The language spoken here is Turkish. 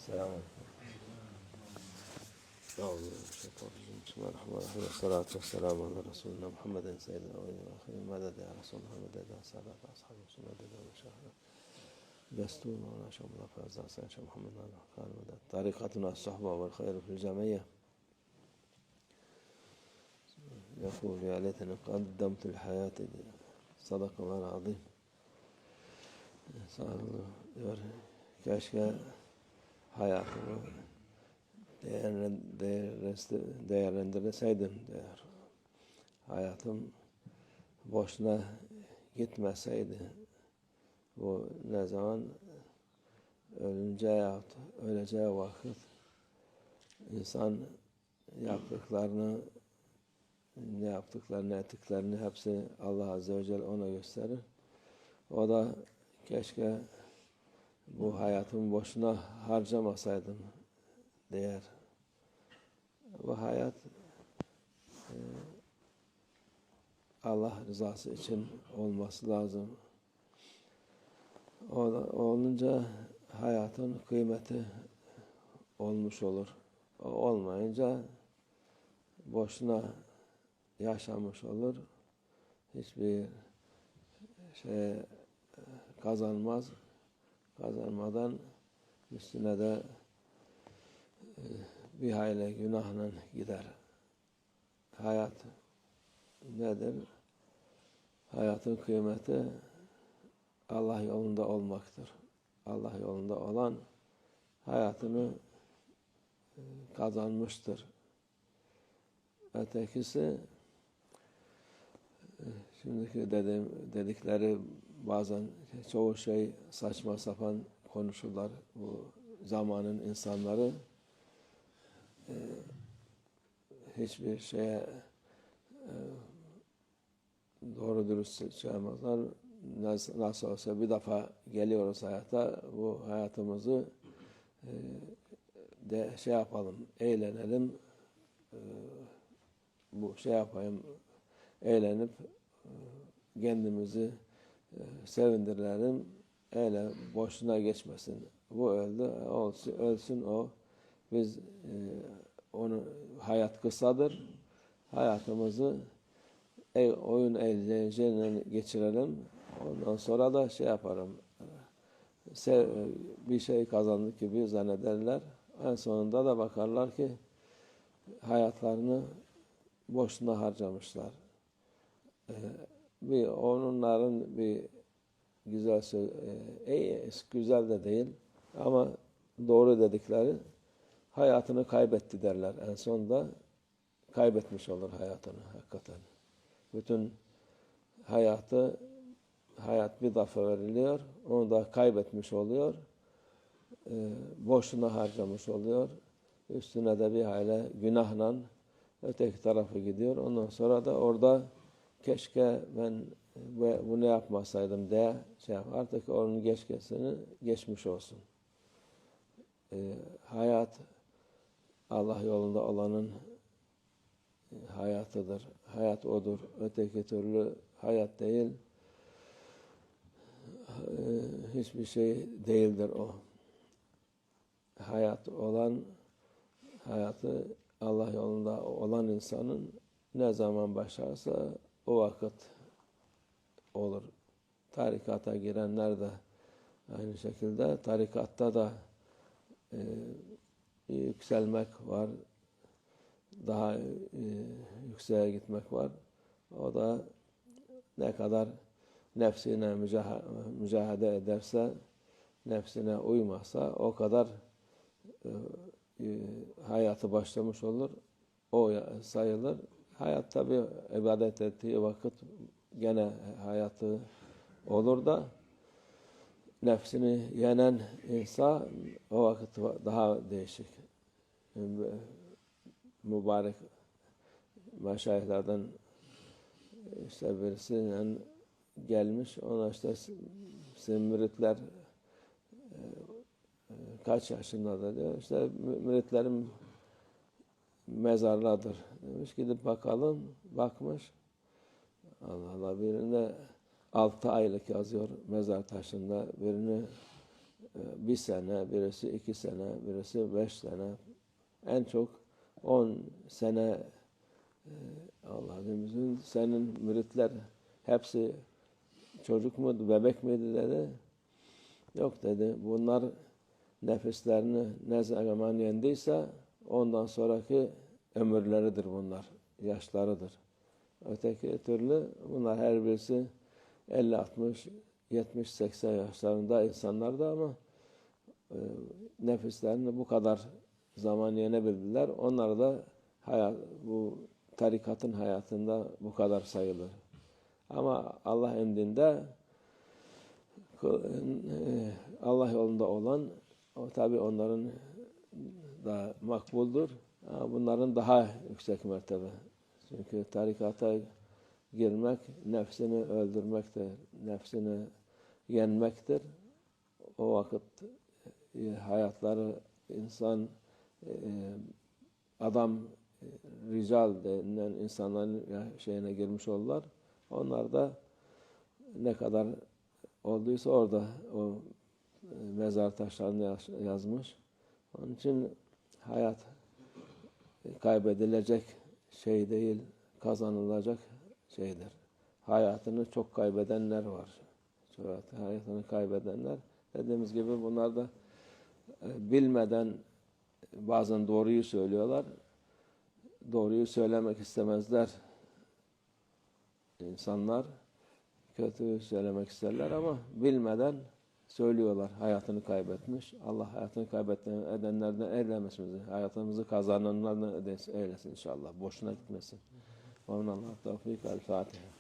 السلام عليكم. أعوذ بالله من الشيطان الرجيم. بسم الله الرحمن الرحيم. والصلاة والسلام على رسولنا محمد سيد الأولين والآخرين. مدد يا رسول الله، مدد يا سادة أصحاب رسول الله، مدد يا مشاهد دستور مولانا شيخ الله فاز حسين شيخ محمد ناصر قال مدد طريقتنا الصحبة والخير في الجمعية. يقول يا ليتني قدمت الحياة صدق الله العظيم. Sağ diyor, keşke hayatımı değerlendirseydim diyor. Hayatım boşuna gitmeseydi. Bu ne zaman? Öleceği vakit insan yaptıklarını, ettiklerini hepsi Allah Azze ve Celle ona gösterir. O da keşke bu hayatımı boşuna harcamasaydım der. Bu hayat Allah rızası için olması lazım. Olunca hayatın kıymeti olmuş olur. O olmayınca boşuna yaşamış olur. Hiçbir şey kazanmaz. Kazanmadan üstüne de bir hayli günahla gider. Hayat nedir? Hayatın kıymeti Allah yolunda olmaktır. Allah yolunda olan hayatını kazanmıştır. Ötekisi şimdiki dedikleri bazen çoğu şey saçma sapan konuşurlar. Bu zamanın insanları hiçbir şeye doğru dürüst şey yapmazlar. Nasıl olsa bir defa geliyoruz hayata, bu hayatımızı de şey yapalım, eğlenelim, bu şey yapayım, eğlenip kendimizi sevindirelim, öyle boşuna geçmesin. Bu öldü, ölsün o. Biz onu, hayat kısadır. Hayatımızı oyun eğlenceyle geçirelim. Ondan sonra da şey yaparım. Bir şey kazandık gibi zannederler. En sonunda da bakarlar ki hayatlarını boşuna harcamışlar. Onların bir güzel söz, güzel de değil ama doğru dedikleri hayatını kaybetti derler. En sonunda kaybetmiş olur hayatını hakikaten. Bütün hayat bir defa veriliyor, onu da kaybetmiş oluyor, boşuna harcamış oluyor. Üstüne de bir hayli günahla öteki tarafa gidiyor. Ondan sonra da orada keşke ben bunu yapmasaydım diye artık onun geçmiş olsun. Hayat Allah yolunda olanın hayatıdır. Hayat odur. Öteki türlü hayat değil. Hiçbir şey değildir o. Hayatı Allah yolunda olan insanın ne zaman başlarsa o vakit olur. Tarikata girenler de aynı şekilde, tarikatta da yükselmek var, daha yükseğe gitmek var. O da ne kadar nefsine mücadele ederse, nefsine uymazsa o kadar hayatı başlamış olur. O sayılır. Hayat tabi ibadet ettiği vakit gene hayatı olur da nefsini yenen insan o vakit daha değişik. Mübarek meşayihlerden işte birisiyle gelmiş, ona işte müritler kaç yaşında da diyor, işte müritlerim mezarladır demiş, gidip bakalım, bakmış, Allah Allah, birine 6 aylık yazıyor mezar taşında, birini bir sene, birisi 2 sene, birisi 5 sene, en çok 10 sene. Allah'ın senin müritler hepsi çocuk muydu, bebek miydi dedi. Yok dedi. Bunlar nefislerini ne zaman yendiyse ondan sonraki ömürleridir bunlar. Yaşlarıdır. Öteki türlü bunlar her birisi 50, 60, 70, 80 yaşlarında insanlardı ama nefislerini bu kadar zaman yenebildiler. Onlar da bu tarikatın hayatında bu kadar sayılır. Ama Allah indinde Allah yolunda olan o tabi onların da makbuldur. Ama bunların daha yüksek mertebe. Çünkü tarikata girmek nefsini öldürmektir. Nefsini yenmektir. O vakit hayatları insan adam rical denilen insanların şeyine girmiş oldular. Onlar da ne kadar olduysa orada o mezar taşlarını yazmış. Onun için hayat kaybedilecek şey değil, kazanılacak şeydir. Hayatını çok kaybedenler var. Hayatını kaybedenler. Dediğimiz gibi bunlar da bilmeden bazen doğruyu söylüyorlar. Doğruyu söylemek istemezler. İnsanlar kötüyü söylemek isterler ama bilmeden söylüyorlar. Hayatını kaybetmiş. Allah hayatını kaybedenlerden eylemesin bizi. Hayatımızı kazananlardan eylesin inşallah. Boşuna gitmesin. Allah'a tevfik. El Fatiha.